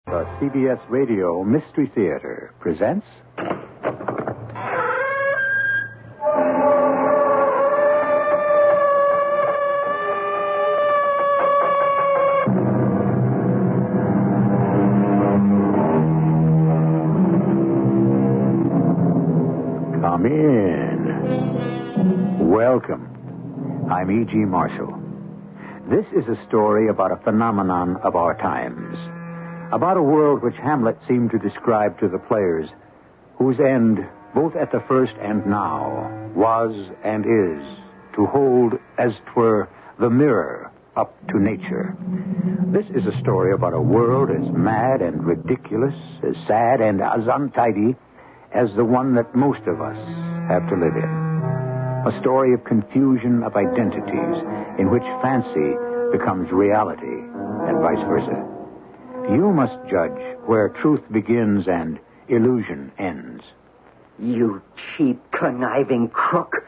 The CBS Radio Mystery Theater presents... Come in. Welcome. I'm E.G. Marshall. This is a story about a phenomenon of our times. About a world which Hamlet seemed to describe to the players, whose end, both at the first and now, was and is to hold, as 'twere, the mirror up to nature. This is a story about a world as mad and ridiculous, as sad and as untidy as the one that most of us have to live in. A story of confusion of identities in which fancy becomes reality and vice versa. You must judge where truth begins and illusion ends. You cheap, conniving crook.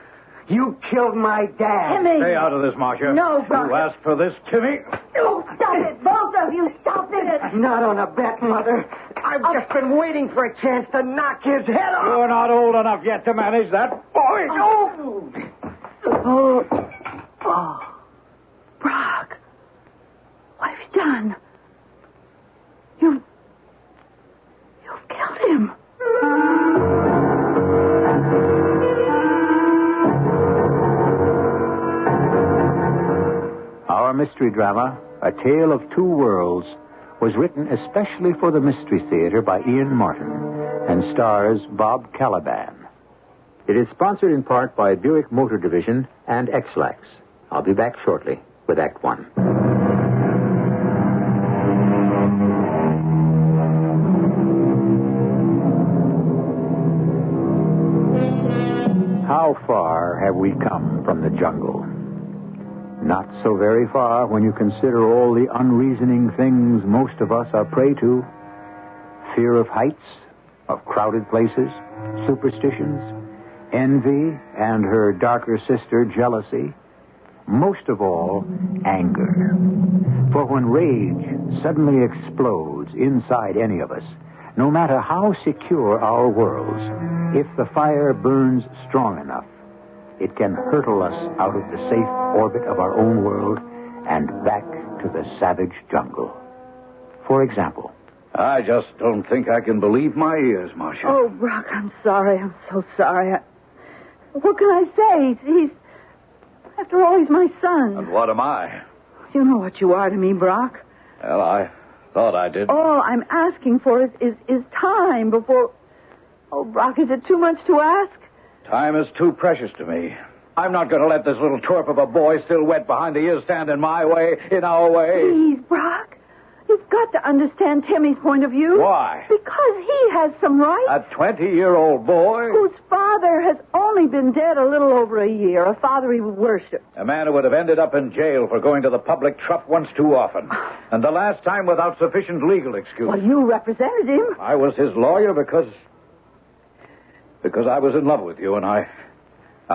You killed my dad. Timmy! Stay out of this, Marcia. No, Brock. You asked for this, Timmy. Oh, stop it, both of you. Stop it. Not on a bet, Mother. I've just been waiting for a chance to knock his head off. You're not old enough yet to manage that, boy. Oh, Brock. What have you done? You've killed him. Our mystery drama, A Tale of Two Worlds, was written especially for the Mystery Theater by Ian Martin and stars Bob Caliban. It is sponsored in part by Buick Motor Division and X-Lax. I'll be back shortly with Act One. How far have we come from the jungle? Not so very far when you consider all the unreasoning things most of us are prey to. Fear of heights, of crowded places, superstitions, envy, and her darker sister, jealousy. Most of all, anger. For when rage suddenly explodes inside any of us, no matter how secure our worlds, if the fire burns strong enough, it can hurtle us out of the safe orbit of our own world and back to the savage jungle. For example... I just don't think I can believe my ears, Marcia. Oh, Brock, I'm sorry. I'm so sorry. What can I say? After all, he's my son. And what am I? You know what you are to me, Brock. Well, I thought I did. All I'm asking for is time before... Oh, Brock, is it too much to ask? Time is too precious to me. I'm not going to let this little twerp of a boy still wet behind the ears stand in my way, in our way. Please, Brock. You've got to understand Timmy's point of view. Why? Because he has some rights. A 20-year-old boy? Whose father has only been dead a little over a year, a father he worshipped. A man who would have ended up in jail for going to the public trough once too often. And the last time without sufficient legal excuse. Well, you represented him. I was his lawyer because I was in love with you, and I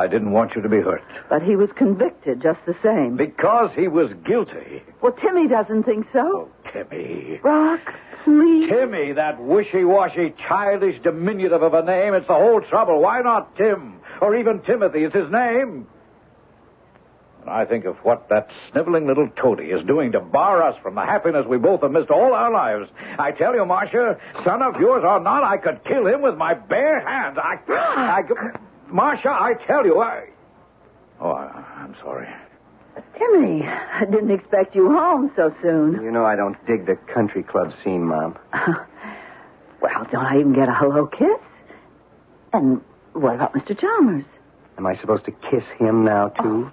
didn't want you to be hurt. But he was convicted just the same. Because he was guilty. Well, Timmy doesn't think so. Oh, Timmy. Brock, please. Timmy, that wishy-washy, childish diminutive of a name. It's the whole trouble. Why not Tim? Or even Timothy. It's his name. And I think of what that sniveling little toady is doing to bar us from the happiness we both have missed all our lives. I tell you, Marcia, son of yours or not, I could kill him with my bare hands. Marcia, I tell you, I'm sorry. Timmy, I didn't expect you home so soon. You know I don't dig the country club scene, Mom. Well, don't I even get a hello kiss? And what about Mr. Chalmers? Am I supposed to kiss him now, too?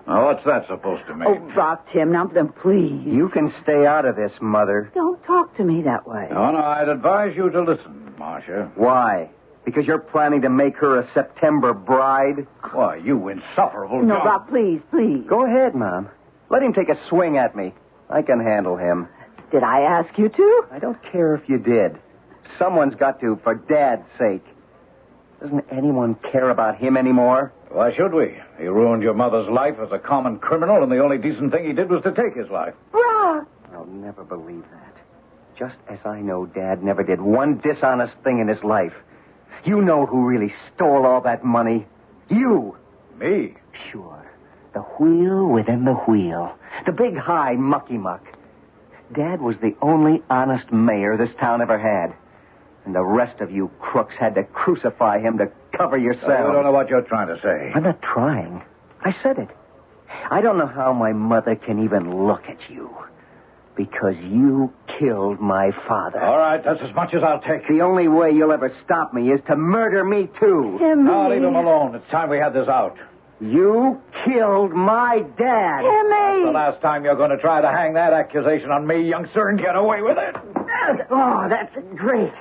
Now, what's that supposed to mean? Oh, Brock, Tim, now then, please. You can stay out of this, Mother. Don't talk to me that way. No, I'd advise you to listen, Marcia. Why? Because you're planning to make her a September bride? Why, you insufferable No, junk. Brock, please, please. Go ahead, Mom. Let him take a swing at me. I can handle him. Did I ask you to? I don't care if you did. Someone's got to, for Dad's sake. Doesn't anyone care about him anymore? Why should we? He ruined your mother's life as a common criminal, and the only decent thing he did was to take his life. Brock! I'll never believe that. just as I know Dad never did one dishonest thing in his life. You know who really stole all that money. You. Me? Sure. The wheel within the wheel. The big high mucky-muck. Dad was the only honest mayor this town ever had. And the rest of you crooks had to crucify him to cover yourselves. I don't know what you're trying to say. I'm not trying. I said it. I don't know how my mother can even look at you. Because you killed my father. All right, that's as much as I'll take. The only way you'll ever stop me is to murder me, too. Timmy. Now, leave him alone. It's time we had this out. You killed my dad. Timmy! The last time you're going to try to hang that accusation on me, youngster, and get away with it. Oh, that's great.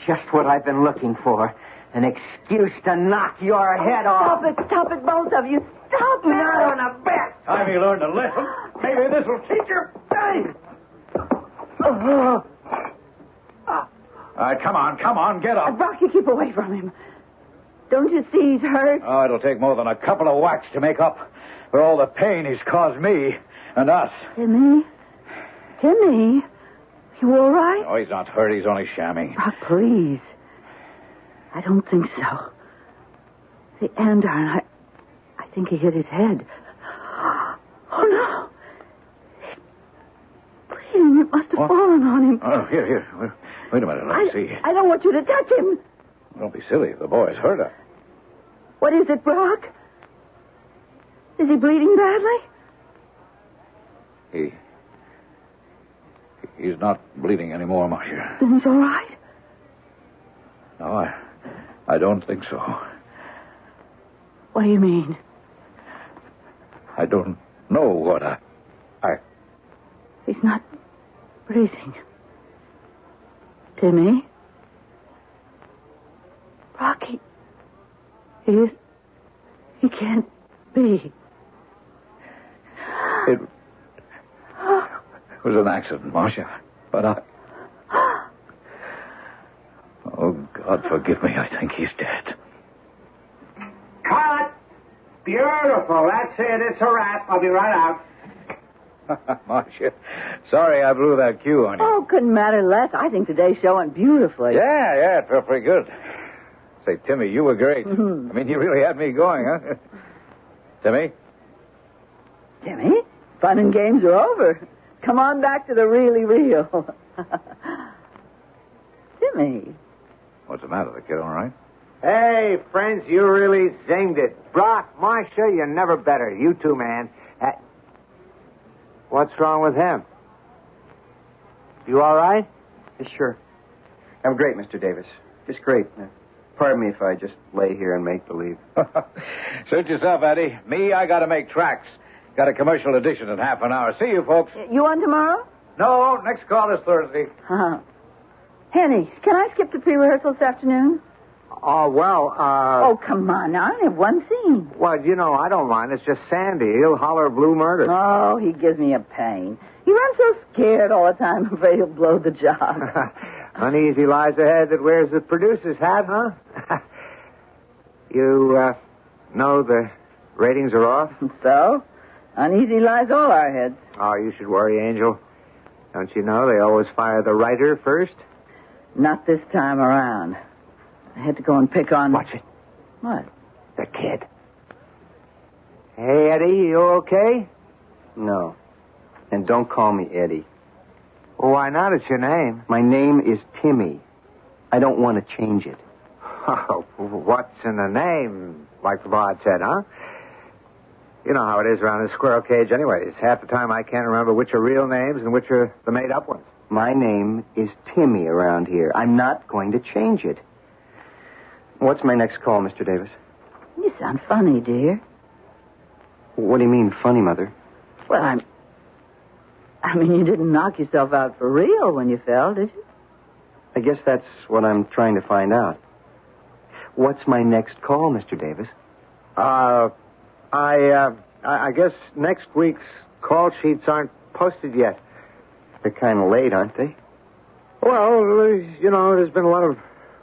Just what I've been looking for. An excuse to knock your head off. Stop it, both of you. Stop it. Not on a bet. Time you learned a lesson. Maybe this will teach you. All right, come on, get up. Rocky, keep away from him. Don't you see he's hurt? Oh, it'll take more than a couple of whacks to make up for all the pain he's caused me and us. Timmy? You all right? Oh, he's not hurt. He's only shamming. Rock, please. I don't think so. The andiron, I think he hit his head. Oh, no. He's bleeding. It must have fallen on him. Oh, here. Wait a minute. Let me see. I don't want you to touch him. Don't be silly. The boy's hurt her. What is it, Brock? Is he bleeding badly? He's not bleeding anymore, Marcia. Then he's all right? No, I don't think so. What do you mean? I don't know what I... He's not breathing. Timmy? Rocky. He can't be. It was an accident, Marcia. But Oh, God forgive me. I think he's dead. Cut! Beautiful. That's it. It's a wrap. I'll be right out. Marcia, sorry I blew that cue on you. Oh, couldn't matter less. I think today's show went beautifully. Yeah, it felt pretty good. Say, Timmy, you were great. Mm-hmm. I mean, you really had me going, huh? Timmy? Timmy, fun and games are over. Come on back to the really real. Timmy. What's the matter? The kid all right? Hey, friends, you really zinged it. Brock, Marcia, you're never better. You too, man. What's wrong with him? You all right? Yeah, sure. I'm great, Mr. Davis. Just great. Pardon me if I just lay here and make believe. Suit yourself, Eddie. Me, I got to make tracks. Got a commercial edition in half an hour. See you, folks. You on tomorrow? No, next call is Thursday. Henny, can I skip the pre-rehearsal this afternoon? Oh, come on now. I only have one scene. well, I don't mind. It's just Sandy. He'll holler blue murder. Oh, he gives me a pain. He runs so scared all the time. I'm afraid he'll blow the job. Uneasy lies ahead that wears the producer's hat, huh? You, know the ratings are off? So, uneasy lies all our heads. Oh, you should worry, Angel. Don't you know they always fire the writer first? Not this time around. I had to go and pick on... Watch it. What? The kid. Hey, Eddie, you okay? No. And don't call me Eddie. Well, why not? It's your name. My name is Timmy. I don't want to change it. Oh, what's in the name? Like the bard said, huh? You know how it is around the squirrel cage anyways. Half the time I can't remember which are real names and which are the made-up ones. My name is Timmy around here. I'm not going to change it. What's my next call, Mr. Davis? You sound funny, dear. What do you mean, funny, Mother? Well, I mean, you didn't knock yourself out for real when you fell, did you? I guess that's what I'm trying to find out. What's my next call, Mr. Davis? I guess next week's call sheets aren't posted yet. They're kind of late, aren't they? Well, there's been a lot of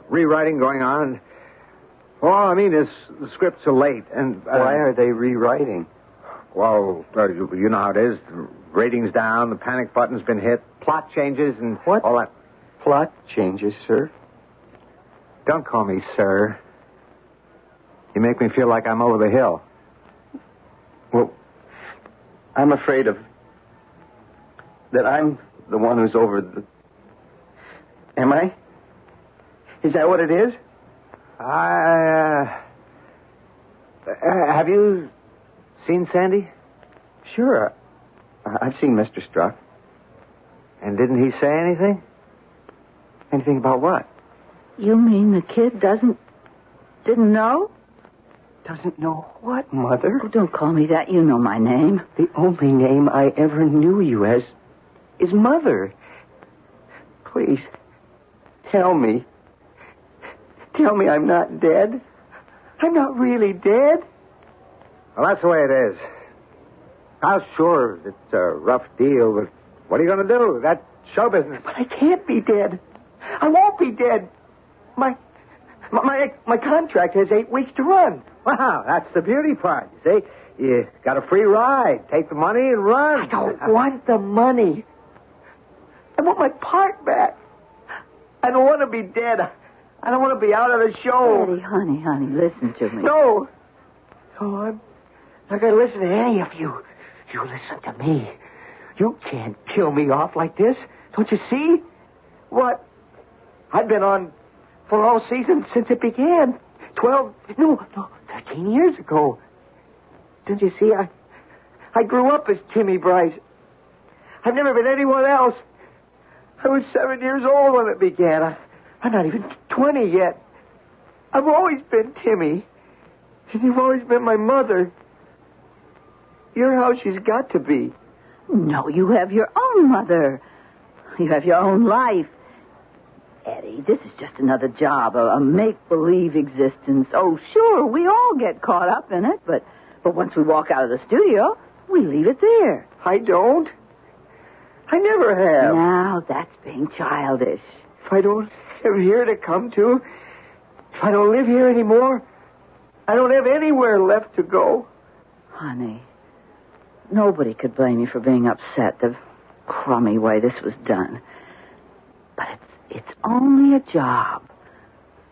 rewriting going on. All I mean is the scripts are late, and... Why are they rewriting? Well, you know how it is. The ratings down, the panic button's been hit, plot changes, and What? all that. Plot changes, sir. Don't call me sir. You make me feel like I'm over the hill. Well, I'm afraid that I'm the one who's over the... Am I? Is that what it is? Have you seen Sandy? Sure. I've seen Mr. Struck. And didn't he say anything? Anything about what? You mean the kid didn't know? Doesn't know what, Mother? Oh, don't call me that. You know my name. The only name I ever knew you as is Mother. Please, tell me. Tell me I'm not dead. I'm not really dead. Well, that's the way it is. Now, sure, it's a rough deal, but what are you going to do? That's show business. But I can't be dead. I won't be dead. My contract has 8 weeks to run. Wow, that's the beauty part. You see, you got a free ride. Take the money and run. I don't want the money. I want my part back. I don't want to be dead. I don't want to be out of the show. Daddy, honey, listen to me. No, I'm not going to listen to any of you. You listen to me. You can't kill me off like this. Don't you see? What? I've been on for all seasons since it began. 13 years ago. Don't you see? I grew up as Timmy Bryce. I've never been anyone else. I was 7 years old when it began. I'm not even 20 yet. I've always been Timmy. And you've always been my mother. You're how she's got to be. No, you have your own mother. You have your own life. Eddie, this is just another job, a make-believe existence. Oh, sure, we all get caught up in it, but once we walk out of the studio, we leave it there. I don't. I never have. Now, that's being childish. If I don't have here to come to, if I don't live here anymore, I don't have anywhere left to go. Honey, nobody could blame you for being upset the crummy way this was done. But it's only a job.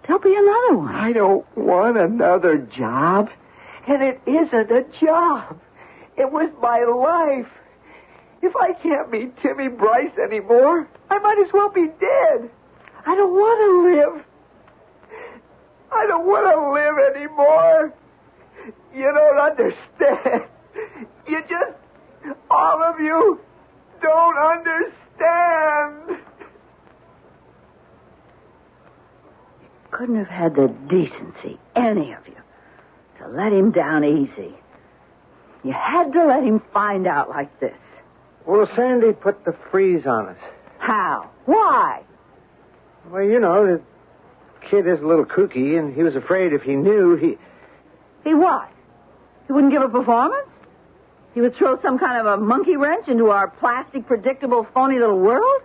There'll be another one. I don't want another job. And it isn't a job. It was my life. If I can't be Timmy Bryce anymore, I might as well be dead. I don't want to live. I don't want to live anymore. You don't understand. You just, all of you, don't understand. Couldn't have had the decency, any of you, to let him down easy. You had to let him find out like this. Well, Sandy put the freeze on us. How? Why? Well, you know, the kid is a little kooky, and he was afraid if he knew, He what? He wouldn't give a performance? He would throw some kind of a monkey wrench into our plastic, predictable, phony little world?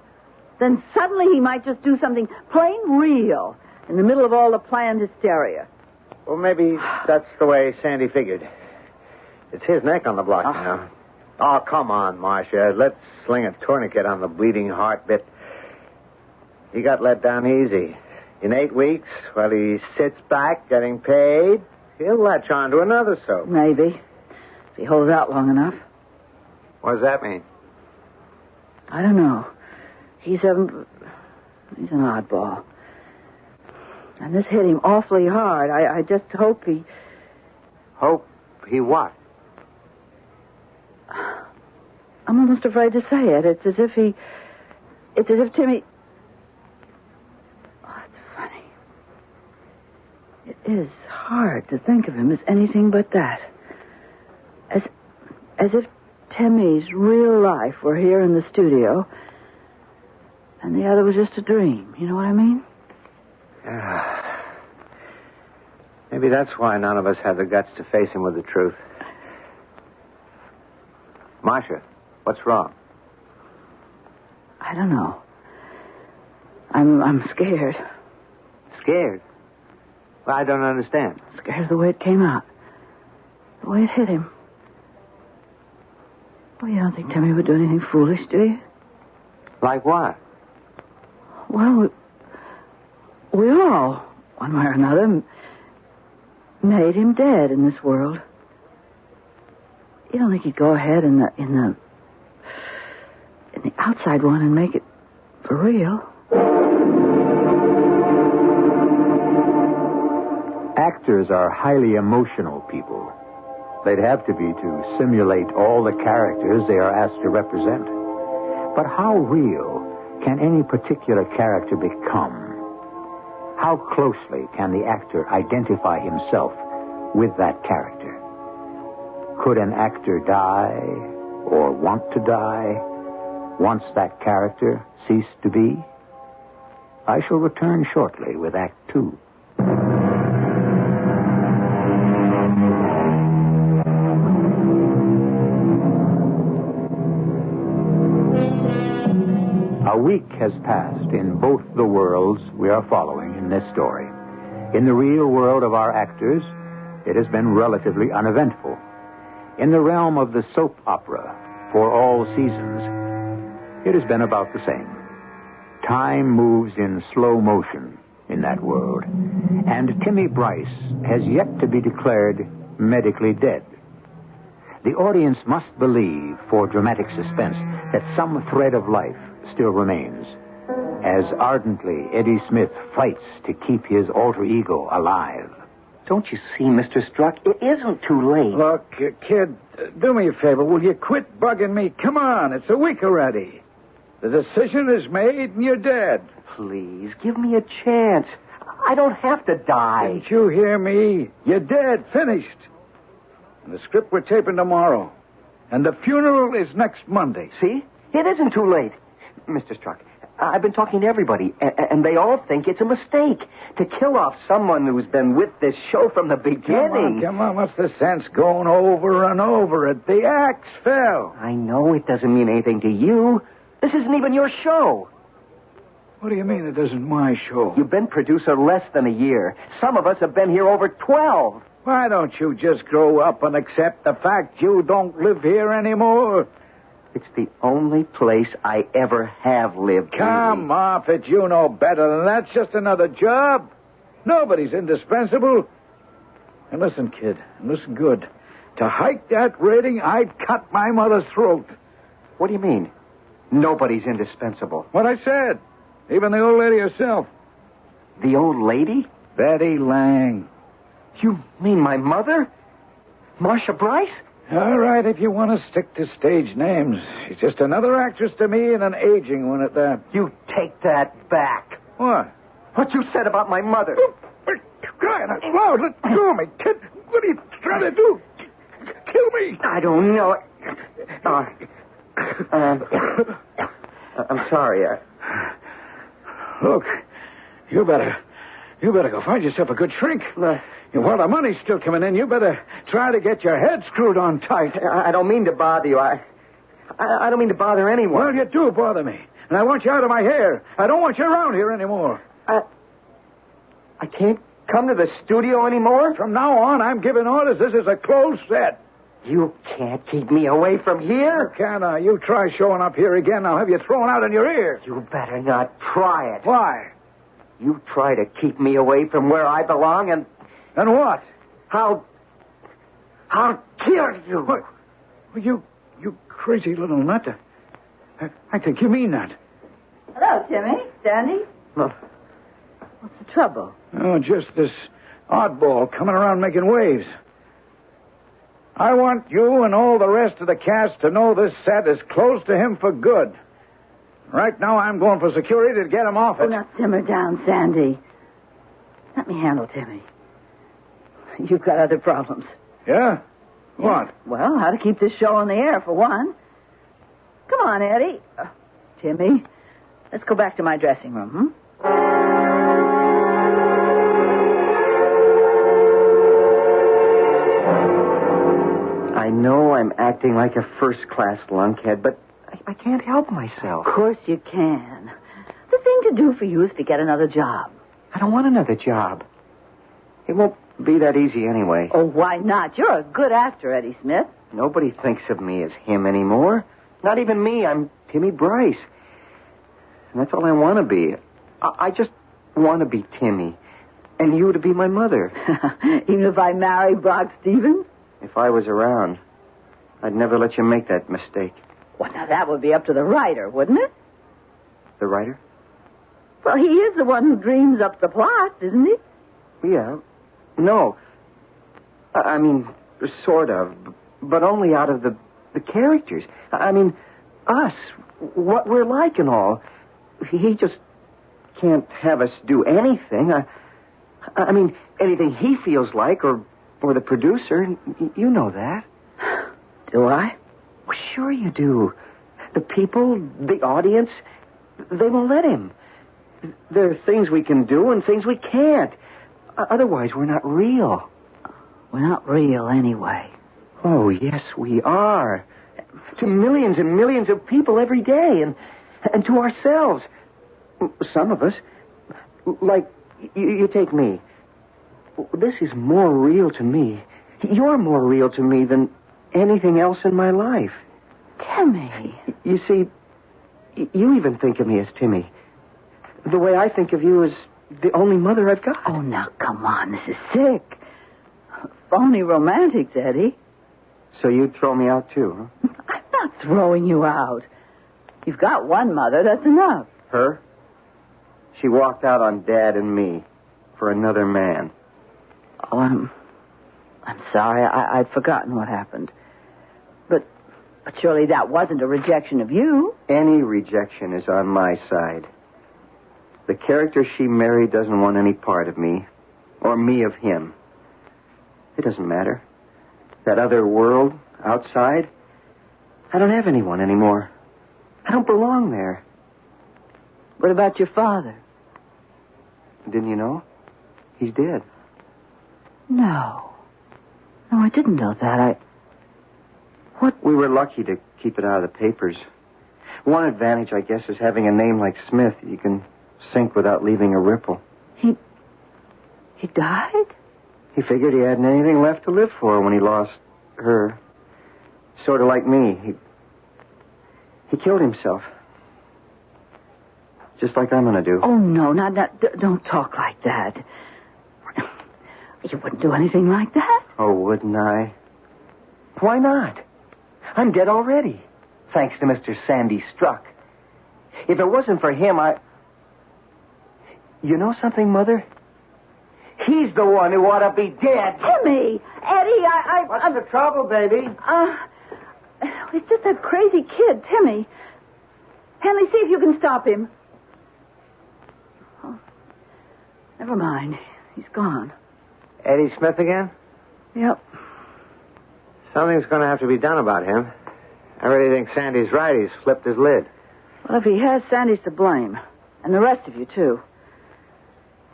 Then suddenly he might just do something plain real in the middle of all the planned hysteria. Well, maybe that's the way Sandy figured. It's his neck on the block, you know. Oh, come on, Marcia. Let's sling a tourniquet on the bleeding heart bit. He got let down easy. In 8 weeks, while he sits back getting paid, he'll latch on to another soap. Maybe. If he holds out long enough. What does that mean? I don't know. He's an oddball. And this hit him awfully hard. I just hope he... Hope he what? I'm almost afraid to say it. It's as if Timmy... Oh, it's funny. It is hard to think of him as anything but that. As if Timmy's real life were here in the studio, and the other was just a dream. You know what I mean? Maybe that's why none of us have the guts to face him with the truth. Marcia, what's wrong? I don't know. I'm scared. Scared? Well, I don't understand. Scared of the way it came out. The way it hit him. Oh, you don't think Timmy would do anything foolish, do you? Like what? Well, we all, one way or another, made him dead in this world. You don't think he'd go ahead in the outside one and make it for real? Actors are highly emotional people. They'd have to be to simulate all the characters they are asked to represent. But how real can any particular character become? How closely can the actor identify himself with that character? Could an actor die or want to die once that character ceased to be? I shall return shortly with Act 2. A week has passed in both the worlds we are following in this story. In the real world of our actors, it has been relatively uneventful. In the realm of the soap opera, for all seasons, it has been about the same. Time moves in slow motion in that world, and Timmy Bryce has yet to be declared medically dead. The audience must believe, for dramatic suspense, that some thread of life still remains, as ardently Eddie Smith fights to keep his alter ego alive. Don't you see, Mr. Struck? It isn't too late. Look, kid, do me a favor. Will you quit bugging me? Come on, it's a week already. The decision is made and you're dead. Please, give me a chance. I don't have to die. Didn't you hear me? You're dead, finished. And the script we're taping tomorrow. And the funeral is next Monday. See? It isn't too late. Mr. Struck, I've been talking to everybody, and they all think it's a mistake to kill off someone who's been with this show from the beginning. Come on. What's the sense going over and over it? The axe fell. I know it doesn't mean anything to you. This isn't even your show. What do you mean it isn't my show? You've been producer less than a year. Some of us have been here over 12. Why don't you just grow up and accept the fact you don't live here anymore? It's the only place I ever have lived. Come off it. You know better than that. It's just another job. Nobody's indispensable. And listen, kid, and listen good. To hike that rating, I'd cut my mother's throat. What do you mean? Nobody's indispensable. What I said. Even the old lady herself. The old lady? Betty Lang. You mean my mother? Marcia Bryce? All right, if you want to stick to stage names. She's just another actress to me and an aging one at that. You take that back. What? What you said about my mother. Crying out loud, let go of me, kid. What are you trying to do? Kill me. I don't know. I'm sorry. Look, you better go find yourself a good shrink. While the money's still coming in, you better try to get your head screwed on tight. I don't mean to bother you. I don't mean to bother anyone. Well, you do bother me. And I want you out of my hair. I don't want you around here anymore. I can't come to the studio anymore? From now on, I'm giving orders. This is a closed set. You can't keep me away from here. Can I? You try showing up here again, I'll have you thrown out in your ear. You better not try it. Why? You try to keep me away from where I belong, and what? I'll kill you. What? You crazy little nut. I think you mean that. Hello, Timmy. Sandy? Well, What's the trouble? Oh, just this oddball coming around making waves. I want you and all the rest of the cast to know this set is close to him for good. Right now, I'm going for security to get him off it. Oh, now simmer down, Sandy. Let me handle Timmy. You've got other problems. Yeah? What? Well, how to keep this show on the air, for one. Come on, Eddie. Timmy, let's go back to my dressing room, I know I'm acting like a first-class lunkhead, but I can't help myself. Of course you can. The thing to do for you is to get another job. I don't want another job. It won't be that easy anyway. Oh, why not? You're a good actor, Eddie Smith. Nobody thinks of me as him anymore. Not even me. I'm Timmy Bryce. And that's all I want to be. I just want to be Timmy. And you to be my mother. Even if I marry Brock Stevens? If I was around, I'd never let you make that mistake. Well, now that would be up to the writer, wouldn't it? The writer? Well, he is the one who dreams up the plot, isn't he? Yeah. No. I mean, sort of. But only out of the characters. I mean, us. What we're like and all. He just can't have us do anything. I mean, anything he feels like, or the producer. You know that. Do I? Well, sure you do. The people, the audience, they won't let him. There are things we can do and things we can't. Otherwise, we're not real. We're not real anyway. Oh, yes, we are. To millions and millions of people every day, and to ourselves. Some of us. Like, you take me. This is more real to me. You're more real to me than anything else in my life. Timmy. You see, you even think of me as Timmy. The way I think of you is the only mother I've got. Oh, now, come on. This is sick. Phony romantics, Eddie. So you'd throw me out, too, huh? I'm not throwing you out. You've got one mother. That's enough. Her? She walked out on Dad and me for another man. Oh, I'm sorry. I'd forgotten what happened. But surely that wasn't a rejection of you. Any rejection is on my side. The character she married doesn't want any part of me, or me of him. It doesn't matter. That other world, outside, I don't have anyone anymore. I don't belong there. What about your father? Didn't you know? He's dead. No, I didn't know that. What? We were lucky to keep it out of the papers. One advantage, I guess, is having a name like Smith. You can sink without leaving a ripple. He died? He figured he hadn't anything left to live for when he lost her. Sort of like me. He killed himself. Just like I'm going to do. Oh, no, don't talk like that. You wouldn't do anything like that. Oh, wouldn't I? Why not? I'm dead already, thanks to Mr. Sandy Struck. If it wasn't for him, You know something, Mother? He's the one who ought to be dead. Timmy! Eddie, What's the trouble, baby? It's just that crazy kid, Timmy. Henley, see if you can stop him. Oh, never mind. He's gone. Eddie Smith again? Yep. Something's going to have to be done about him. I really think Sandy's right. He's flipped his lid. Well, if he has, Sandy's to blame. And the rest of you, too.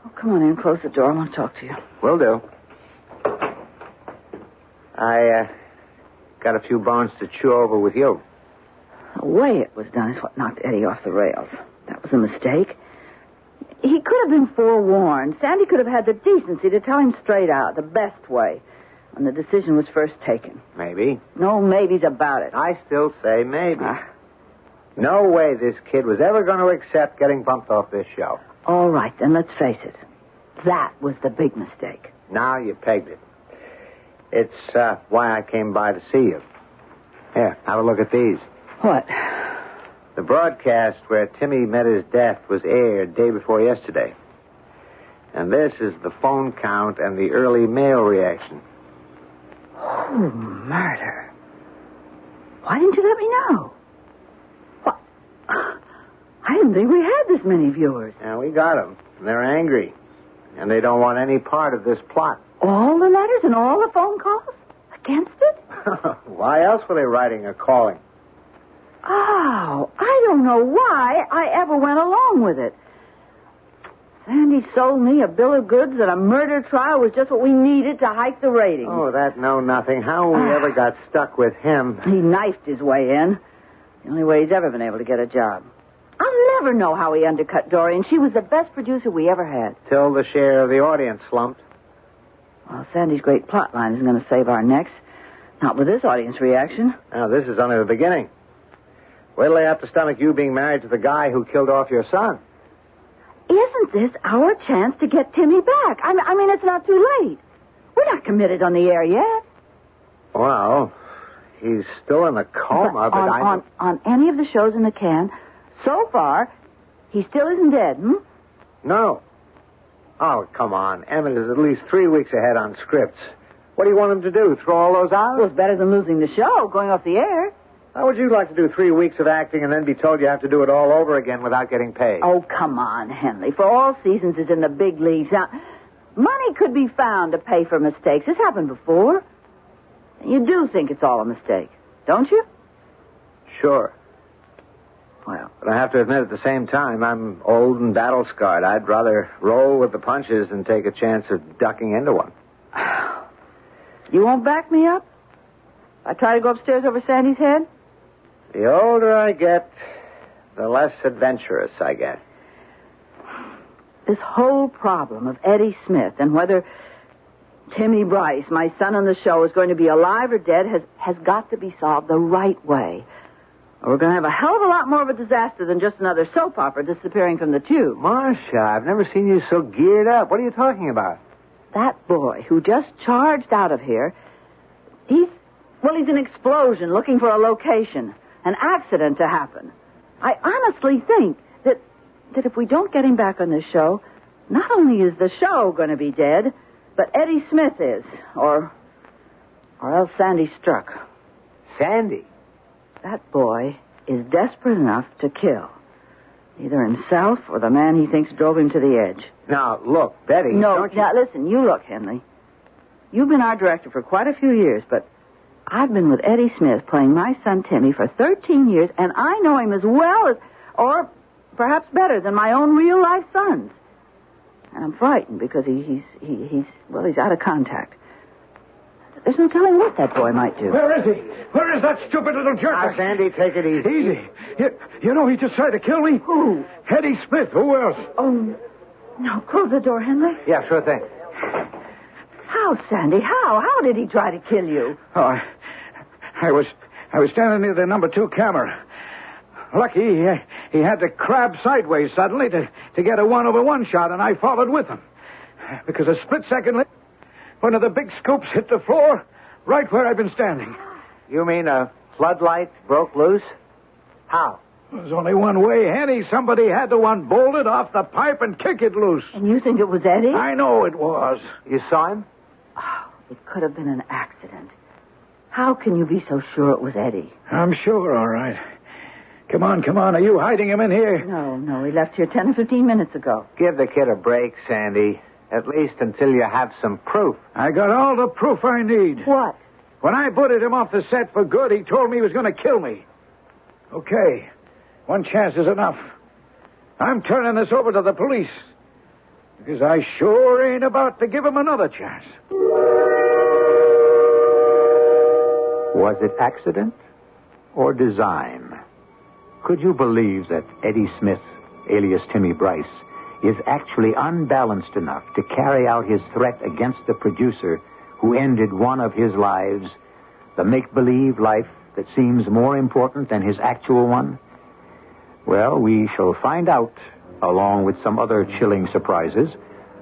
Oh, come on in. Close the door. I want to talk to you. Will do. I got a few bones to chew over with you. The way it was done is what knocked Eddie off the rails. That was a mistake. He could have been forewarned. Sandy could have had the decency to tell him straight out, the best way, when the decision was first taken. Maybe. No maybes about it. I still say maybe. No way this kid was ever going to accept getting bumped off this show. All right, then let's face it. That was the big mistake. Now you pegged it. It's why I came by to see you. Here, have a look at these. What? The broadcast where Timmy met his death was aired day before yesterday. And this is the phone count and the early mail reaction. Oh, murder. Why didn't you let me know? What? I didn't think we had this many viewers. Yeah, we got them. And they're angry. And they don't want any part of this plot. All the letters and all the phone calls? Against it? Why else were they writing or calling? Oh, I don't know why I ever went along with it. Sandy sold me a bill of goods that a murder trial was just what we needed to hike the ratings. Oh, that know-nothing. How we ever got stuck with him? He knifed his way in. The only way he's ever been able to get a job. I'll never know how he undercut Dorian. She was the best producer we ever had. Till the share of the audience slumped. Well, Sandy's great plot line isn't going to save our necks. Not with this audience reaction. Now, this is only the beginning. Wait till they have to stomach you being married to the guy who killed off your son. Isn't this our chance to get Timmy back? I mean, it's not too late. We're not committed on the air yet. Well, he's still in a coma, but on any of the shows in the can, so far, he still isn't dead, No. Oh, come on. Emmett is at least 3 weeks ahead on scripts. What do you want him to do, throw all those out? Well, it's better than losing the show, going off the air. How would you like to do 3 weeks of acting and then be told you have to do it all over again without getting paid? Oh, come on, Henley. For all seasons is in the big leagues. Now, money could be found to pay for mistakes. It's happened before. You do think it's all a mistake, don't you? Sure. Well, but I have to admit at the same time, I'm old and battle-scarred. I'd rather roll with the punches than take a chance of ducking into one. You won't back me up? I try to go upstairs over Sandy's head? The older I get, the less adventurous I get. This whole problem of Eddie Smith and whether Timmy Bryce, my son on the show, is going to be alive or dead has got to be solved the right way. Or we're going to have a hell of a lot more of a disaster than just another soap opera disappearing from the tube. Marcia, I've never seen you so geared up. What are you talking about? That boy who just charged out of here, he's an explosion looking for a location, an accident to happen. I honestly think that if we don't get him back on this show, not only is the show going to be dead, but Eddie Smith is, or else Sandy struck. Sandy? That boy is desperate enough to kill either himself or the man he thinks drove him to the edge. Now, look, Betty... No, now, listen, you look, Henley. You've been our director for quite a few years, but I've been with Eddie Smith playing my son Timmy for 13 years, and I know him as well as, or perhaps better than my own real-life sons. And I'm frightened because he's out of contact. There's no telling what that boy might do. Where is he? Where is that stupid little jerk? Now, Sandy, take it easy. Easy. You know he just tried to kill me? Who? Eddie Smith. Who else? Oh, no. Close the door, Henley. Yeah, sure thing. How, Sandy? How? How did he try to kill you? Oh, I was standing near the number 2 camera. Lucky he had to crab sideways suddenly to get a 1-over-1 shot, and I followed with him. Because a split second later, one of the big scoops hit the floor right where I'd been standing. You mean a floodlight broke loose? How? There's only one way, Henny. Somebody had to unbolt it off the pipe and kick it loose. And you think it was Eddie? I know it was. You saw him? Oh, it could have been an accident. How can you be so sure it was Eddie? I'm sure, all right. Come on. Are you hiding him in here? No. He left here 10 or 15 minutes ago. Give the kid a break, Sandy. At least until you have some proof. I got all the proof I need. What? When I booted him off the set for good, he told me he was going to kill me. Okay. One chance is enough. I'm turning this over to the police. Because I sure ain't about to give him another chance. Was it accident or design? Could you believe that Eddie Smith, alias Timmy Bryce, is actually unbalanced enough to carry out his threat against the producer who ended one of his lives, the make-believe life that seems more important than his actual one? Well, we shall find out, along with some other chilling surprises,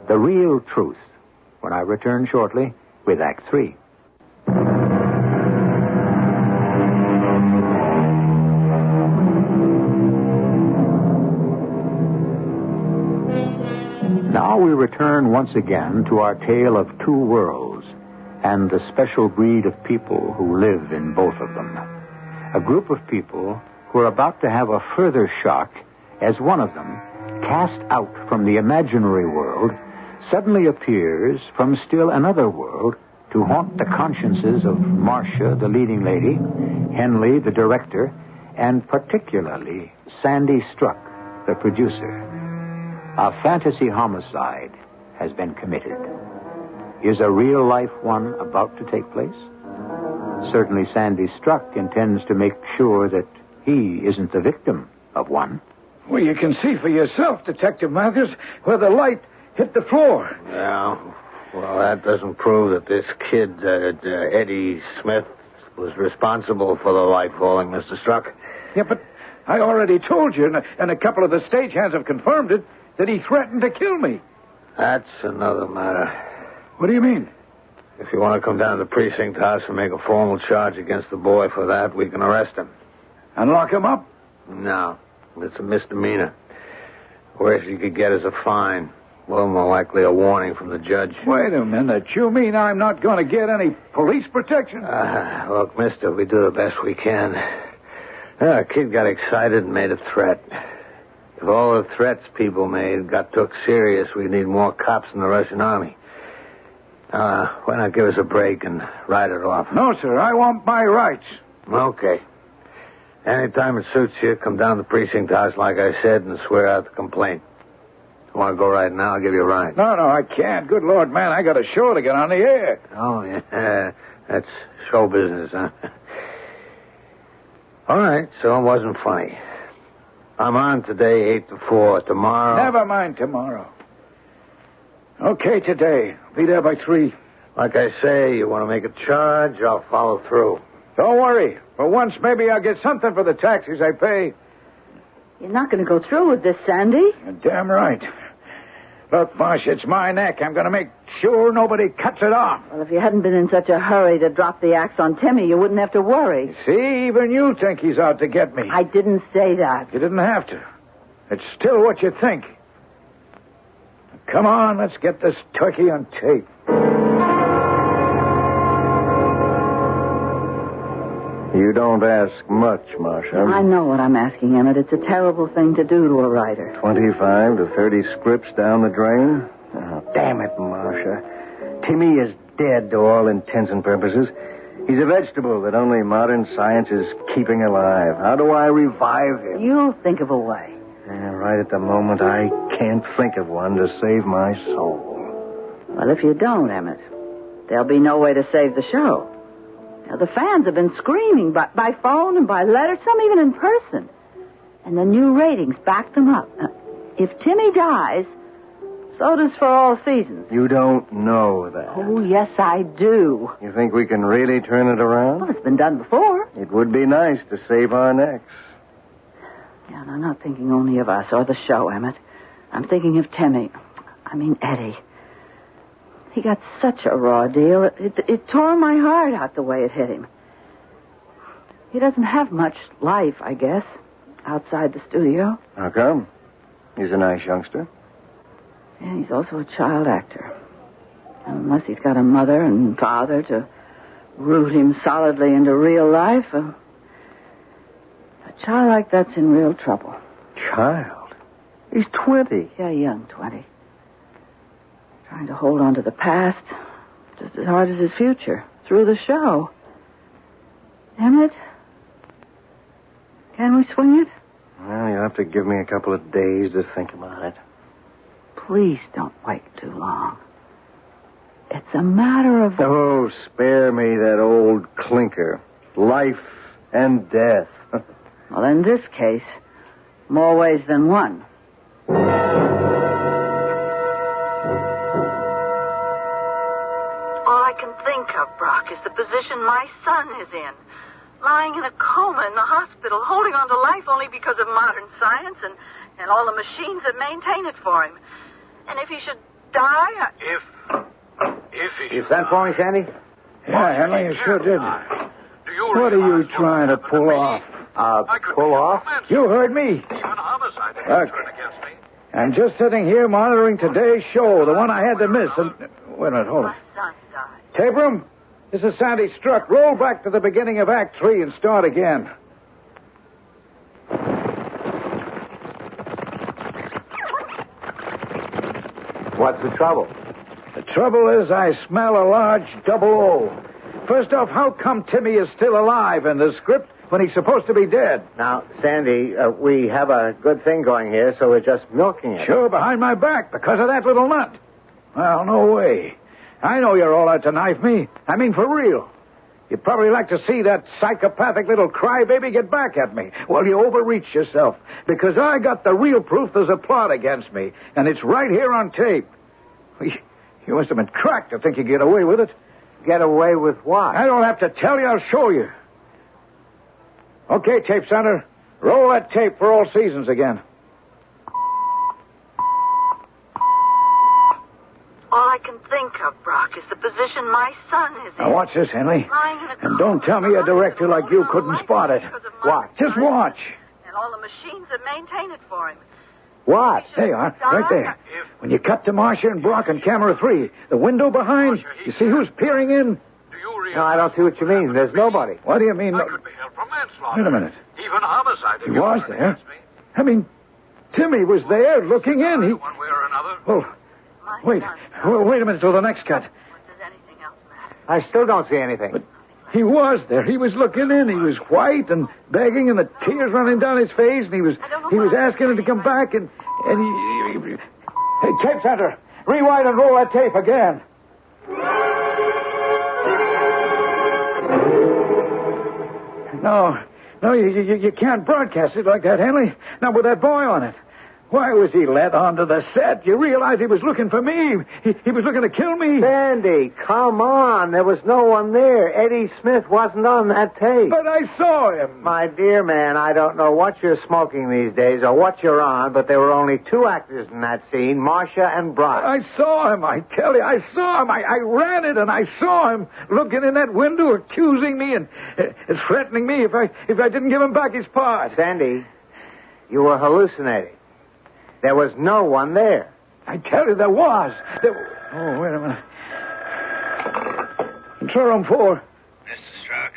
the real truth when I return shortly with Act 3. Now we return once again to our tale of 2 worlds and the special breed of people who live in both of them. A group of people who are about to have a further shock as one of them, cast out from the imaginary world, suddenly appears from still another world to haunt the consciences of Marcia, the leading lady, Henley, the director, and particularly Sandy Struck, the producer. A fantasy homicide has been committed. Is a real-life one about to take place? Certainly Sandy Struck intends to make sure that he isn't the victim of one. Well, you can see for yourself, Detective Matthews, where the light hit the floor. Yeah. Well, that doesn't prove that this kid, Eddie Smith, was responsible for the light falling, Mr. Struck. Yeah, but I already told you, and a couple of the stagehands have confirmed it, that he threatened to kill me. That's another matter. What do you mean? If you want to come down to the precinct house and make a formal charge against the boy for that, we can arrest him. And lock him up? No, it's a misdemeanor. Worst you could get is a fine. Well, more likely a warning from the judge. Wait a minute. You mean I'm not going to get any police protection? Look, mister, we do the best we can. A kid got excited and made a threat. If all the threats people made got took serious, we'd need more cops in the Russian army. Why not give us a break and write it off? No, sir. I want my rights. Okay. Anytime it suits you, come down to the precinct house, like I said, and swear out the complaint. You want to go right now? I'll give you a ride. No, I can't. Good Lord, man, I got a show to get on the air. Oh, yeah. That's show business, huh? All right, so it wasn't funny. I'm on today, 8 to 4. Tomorrow... Never mind tomorrow. Okay, today. Be there by 3. Like I say, you want to make a charge, I'll follow through. Don't worry. For once, maybe I'll get something for the taxis I pay. You're not going to go through with this, Sandy. You're damn right. Look, Marsh, it's my neck. I'm going to make sure nobody cuts it off. Well, if you hadn't been in such a hurry to drop the axe on Timmy, you wouldn't have to worry. See, even you think he's out to get me. I didn't say that. You didn't have to. It's still what you think. Come on, let's get this turkey on tape. You don't ask much, Marcia. I know what I'm asking, Emmett. It's a terrible thing to do to a writer. 25 to 30 scripts down the drain? Oh, damn it, Marcia. Timmy is dead to all intents and purposes. He's a vegetable that only modern science is keeping alive. How do I revive him? You'll think of a way. Right at the moment, I can't think of one to save my soul. Well, if you don't, Emmett, there'll be no way to save the show. Now, the fans have been screaming by phone and by letter, some even in person. And the new ratings back them up. If Timmy dies, so does For All Seasons. You don't know that. Oh, yes, I do. You think we can really turn it around? Well, it's been done before. It would be nice to save our necks. Yeah, and I'm not thinking only of us or the show, Emmett. I'm thinking of Timmy. I mean, Eddie. He got such a raw deal. It tore my heart out the way it hit him. He doesn't have much life, I guess, outside the studio. How come? He's a nice youngster. Yeah, he's also a child actor. Unless he's got a mother and father to root him solidly into real life, a child like that's in real trouble. Child? He's 20. Yeah, young 20. Trying to hold on to the past just as hard as his future through the show. Emmett, can we swing it? Well, you'll have to give me a couple of days to think about it. Please don't wait too long. It's a matter of... Oh, spare me that old clinker. Life and death. Well, in this case, more ways than one. All I can think of, Brock, is the position my son is in. Lying in a coma in the hospital, holding on to life only because of modern science and all the machines that maintain it for him. And if he should die... If he You sent for me, Sandy? Yeah, Henry, you sure did. What are you trying to pull off? Pull off? You heard me. Look, I'm just sitting here monitoring today's show, the one I had to miss. And wait a minute, hold on. My son died. Tape room, this is Sandy Struck. Roll back to the beginning of Act 3 and start again. What's the trouble? The trouble is I smell a large double O. First off, how come Timmy is still alive in the script when he's supposed to be dead? Now, Sandy, we have a good thing going here, so we're just milking it. Sure, behind my back, because of that little nut. Well, no way. I know you're all out to knife me. I mean, for real. You'd probably like to see that psychopathic little crybaby get back at me. Well, you overreach yourself, because I got the real proof there's a plot against me, and it's right here on tape. You must have been cracked to think you'd get away with it. Get away with what? I don't have to tell you. I'll show you. Okay, tape center. Roll that tape for all seasons again. All I can think of, Brock, is the position my son is in. Now watch this, Henley. Lying in a And don't tell me a director like you couldn't spot it. Watch. Just watch. And all the machines that maintain it for him. What? There you are, right there. When you cut to Marcia and Brock on camera 3, the window behind, you see who's peering in? No, I don't see what you mean. There's nobody. What do you mean? I could be held for manslaughter. Wait a minute. Even homicide. He was there. I mean, Timmy was there looking in. He... One way or another. Oh, wait. Wait a minute till the next cut. Does anything else matter? I still don't see anything. But he was there. He was looking in. He was white and begging, and the tears running down his face, and he was asking him to come back, and he... Hey, tape center, rewind and roll that tape again. No, you can't broadcast it like that, Henley. Not with that boy on it. Why was he let onto the set? You realize he was looking for me. He was looking to kill me. Sandy, come on. There was no one there. Eddie Smith wasn't on that tape. But I saw him. My dear man, I don't know what you're smoking these days or what you're on, but there were only 2 actors in that scene, Marcia and Brock. I saw him, I tell you. I saw him. I ran it, and I saw him looking in that window, accusing me and threatening me if I didn't give him back his part. Sandy, you were hallucinating. There was no one there. I tell you, there was. Oh, wait a minute. Control room 4. Mr. Strzok?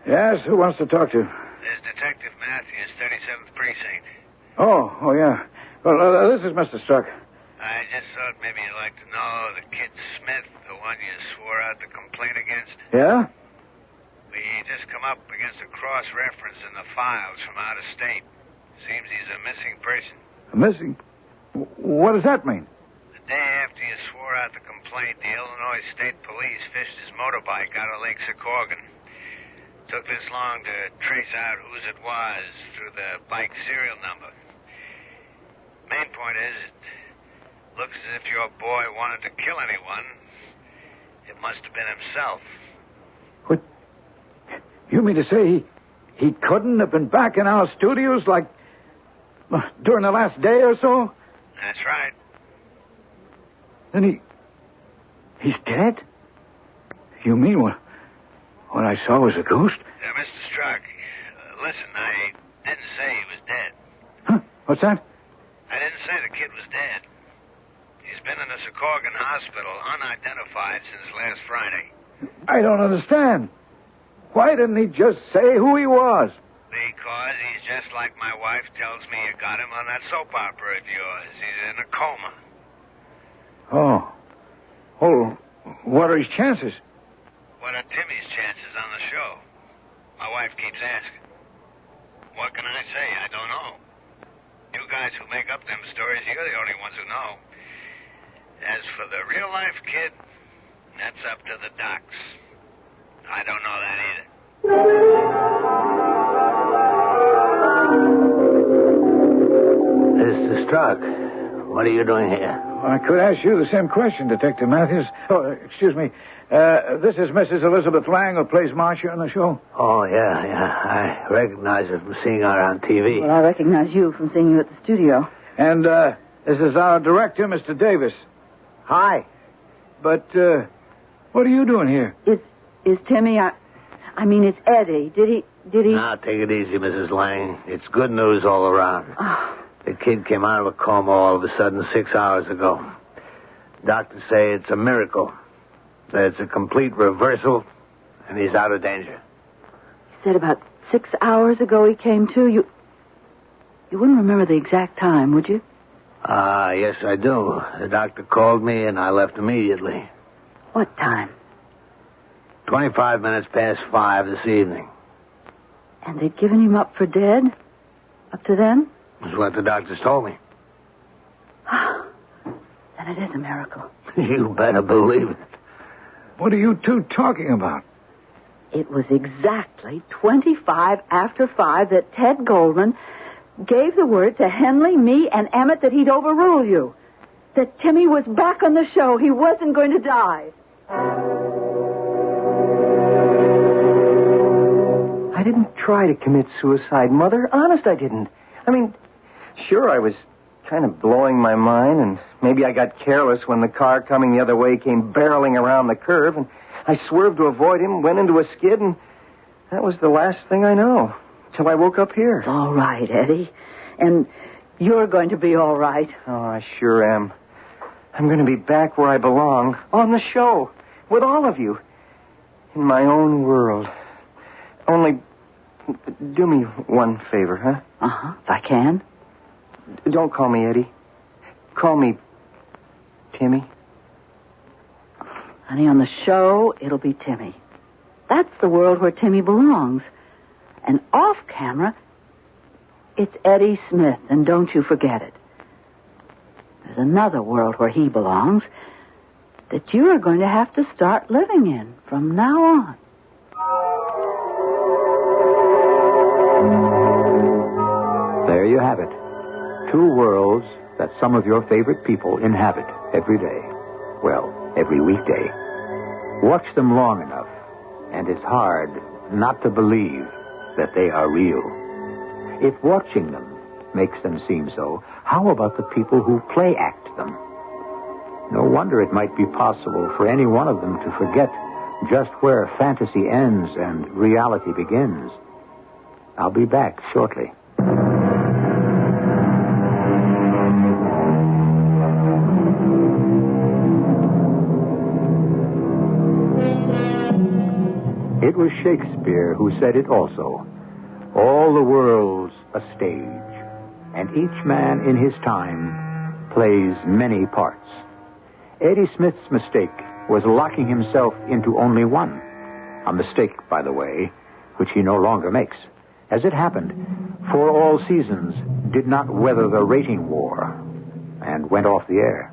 Yes, who wants to talk to? This is Detective Matthews, 37th Precinct. Oh, yeah. Well, this is Mr. Strzok. I just thought maybe you'd like to know the kid Smith, the one you swore out the complaint against. Yeah? We just come up against a cross-reference in the files from out of state. Seems he's a missing person. Missing? What does that mean? The day after you swore out the complaint, the Illinois State Police fished his motorbike out of Lake Secaucus. Took this long to trace out whose it was through the bike serial number. Main point is, it looks as if your boy wanted to kill anyone. It must have been himself. What? You mean to say he couldn't have been back in our studios like during the last day or so? That's right. Then he's dead? You mean what I saw was a ghost? Mr. Strzok, listen, I didn't say he was dead. Huh? What's that? I didn't say the kid was dead. He's been in the Secaucus hospital, unidentified, since last Friday. I don't understand. Why didn't he just say who he was? Because he's just like my wife tells me you got him on that soap opera of yours. He's in a coma. Oh, what are his chances? What are Timmy's chances on the show? My wife keeps asking. What can I say? I don't know. You guys who make up them stories, you're the only ones who know. As for the real-life kid, that's up to the docs. I don't know that either. Mr. Strzok, what are you doing here? I could ask you the same question, Detective Matthews. Oh, excuse me. This is Mrs. Elizabeth Lang, who plays Marcia on the show. Oh, yeah. I recognize her from seeing her on TV. Well, I recognize you from seeing you at the studio. And this is our director, Mr. Davis. Hi. But what are you doing here? Is Timmy... I mean, it's Eddie. Did he... Now, take it easy, Mrs. Lang. It's good news all around. Oh. The kid came out of a coma all of a sudden 6 hours ago. Doctors say it's a miracle. That it's a complete reversal, and he's out of danger. You said about 6 hours ago he came to. You wouldn't remember the exact time, would you? Yes, I do. The doctor called me, and I left immediately. What time? 25 minutes past 5 this evening. And they'd given him up for dead? Up to then? That's what the doctors told me. Then it is a miracle. You better believe it. What are you two talking about? It was exactly 25 after 5 that Ted Goldman gave the word to Henley, me, and Emmett that he'd overrule you. That Timmy was back on the show. He wasn't going to die. try to commit suicide, Mother. Honest, I didn't. I mean, sure, I was kind of blowing my mind, and maybe I got careless when the car coming the other way came barreling around the curve, and I swerved to avoid him, went into a skid, and that was the last thing I know, till I woke up here. It's all right, Eddie. And you're going to be all right. Oh, I sure am. I'm going to be back where I belong, on the show, with all of you, in my own world. Only, do me one favor, huh? Uh-huh, if I can. Don't call me Eddie. Call me Timmy. Honey, on the show, it'll be Timmy. That's the world where Timmy belongs. And off camera, it's Eddie Smith, and don't you forget it. There's another world where he belongs that you are going to have to start living in from now on. There you have it. Two worlds that some of your favorite people inhabit every day. Well, every weekday. Watch them long enough, and it's hard not to believe that they are real. If watching them makes them seem so, how about the people who play act them? No wonder it might be possible for any one of them to forget just where fantasy ends and reality begins. I'll be back shortly. It was Shakespeare who said it also. All the world's a stage, and each man in his time plays many parts. Eddie Smith's mistake was locking himself into only one. A mistake, by the way, which he no longer makes. As it happened, For All Seasons did not weather the rating war and went off the air.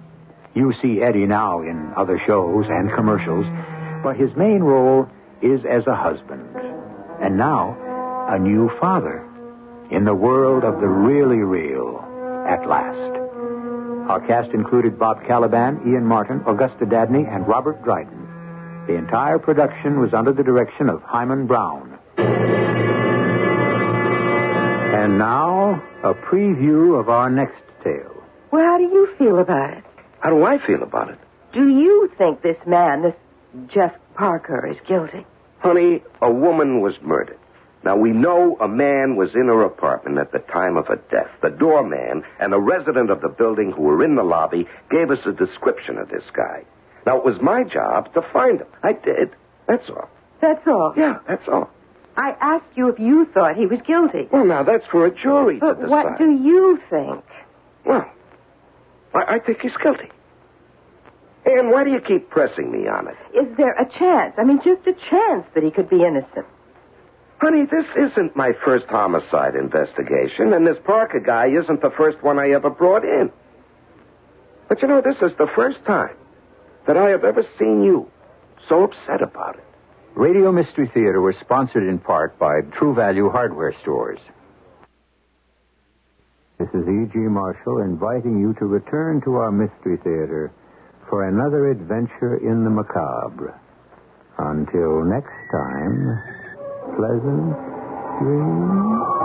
You see Eddie now in other shows and commercials, but his main role is as a husband, and now a new father in the world of the really real at last. Our cast included Bob Caliban, Ian Martin, Augusta Dabney, and Robert Dryden. The entire production was under the direction of Himan Brown. And now, a preview of our next tale. Well, how do you feel about it? How do I feel about it? Do you think this man, this Jeff Parker, is guilty? Honey, a woman was murdered. Now, we know a man was in her apartment at the time of her death. The doorman and a resident of the building who were in the lobby gave us a description of this guy. Now, it was my job to find him. I did. That's all. That's all? Yeah, that's all. I asked you if you thought he was guilty. Well, now, that's for a jury to decide. But what do you think? Well, I think he's guilty. Ann, why do you keep pressing me on it? Is there a chance, just a chance that he could be innocent? Honey, this isn't my first homicide investigation, and this Parker guy isn't the first one I ever brought in. But this is the first time that I have ever seen you so upset about it. Radio Mystery Theater was sponsored in part by True Value Hardware Stores. This is E.G. Marshall inviting you to return to our Mystery Theater for another adventure in the macabre. Until next time, pleasant dreams.